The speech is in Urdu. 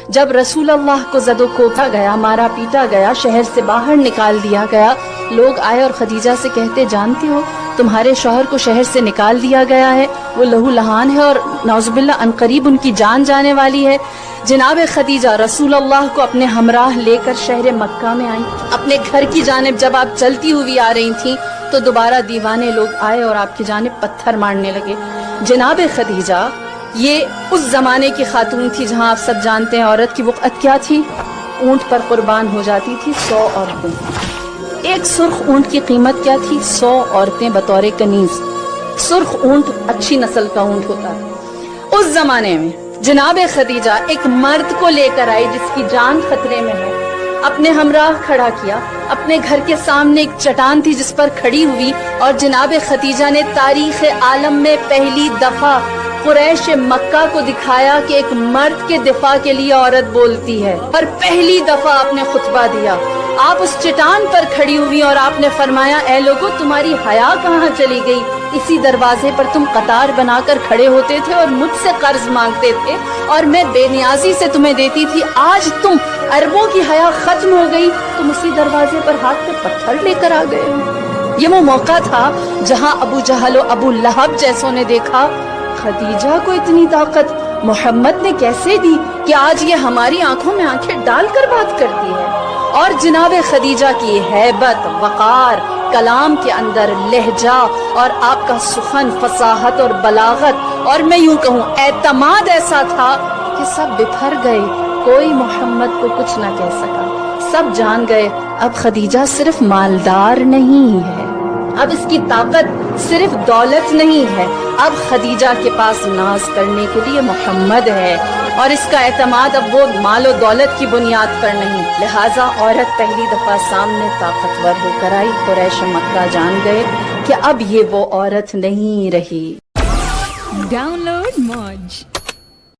جب رسول اللہ کو زد و کوبا گیا، مارا پیٹا گیا، شہر سے باہر نکال دیا گیا، لوگ آئے اور خدیجہ سے کہتے جانتے ہو تمہارے شوہر کو شہر سے نکال دیا گیا ہے، وہ لہو لہان ہے اور نعوذ باللہ عنقریب ان کی جان جانے والی ہے۔ جناب خدیجہ رسول اللہ کو اپنے ہمراہ لے کر شہر مکہ میں آئیں۔ اپنے گھر کی جانب جب آپ چلتی ہوئی آ رہی تھیں تو دوبارہ دیوانے لوگ آئے اور آپ کی جانب پتھر مارنے لگے۔ جناب خدیجہ یہ اس زمانے کی خاتون تھی جہاں آپ سب جانتے ہیں عورت کی وقت کیا تھی، اونٹ پر قربان ہو جاتی تھی 100 عورتیں۔ ایک سرخ اونٹ کی قیمت کیا تھی؟ 100 عورتیں بطور کنیز۔ سرخ اونٹ اچھی نسل کا اونٹ ہوتا ہے۔ اس زمانے میں جناب خدیجہ ایک مرد کو لے کر آئی جس کی جان خطرے میں ہے، اپنے ہمراہ کھڑا کیا، اپنے گھر کے سامنے ایک چٹان تھی جس پر کھڑی ہوئی، اور جناب خدیجہ نے تاریخ عالم میں پہلی دفعہ قریش مکہ کو دکھایا کہ ایک مرد کے دفاع کے لیے عورت بولتی ہے، اور پہلی دفعہ آپ نے خطبہ دیا۔ آپ اس چٹان پر کھڑی ہوئی اور آپ نے فرمایا اے لوگو تمہاری حیا کہاں چلی گئی؟ اسی دروازے پر تم قطار بنا کر کھڑے ہوتے تھے اور مجھ سے قرض مانگتے تھے اور میں بے نیازی سے تمہیں دیتی تھی، آج تم اربوں کی حیا ختم ہو گئی، تم اسی دروازے پر ہاتھ پہ پتھر لے کر آ گئے۔ یہ وہ موقع تھا جہاں ابو جہل و ابو لہب جیسوں نے دیکھا خدیجہ کو اتنی طاقت محمد نے کیسے دی کہ آج یہ ہماری آنکھوں میں آنکھیں ڈال کر بات کرتی ہے۔ اور جناب خدیجہ کی ہیبت، وقار، کلام کے اندر لہجہ اور آپ کا سخن، فصاحت اور بلاغت اور میں یوں کہوں اعتماد ایسا تھا کہ سب بکھر گئے، کوئی محمد کو کچھ نہ کہہ سکا، سب جان گئے اب خدیجہ صرف مالدار نہیں ہے، اب اس کی طاقت صرف دولت نہیں ہے، اب خدیجہ کے پاس ناز کرنے کے لیے محمد ہے، اور اس کا اعتماد اب وہ مال و دولت کی بنیاد پر نہیں۔ لہٰذا عورت پہلی دفعہ سامنے طاقتور ہو کر آئی، قریش مکہ جان گئے کہ اب یہ وہ عورت نہیں رہی۔ ڈاؤن لوڈ موج۔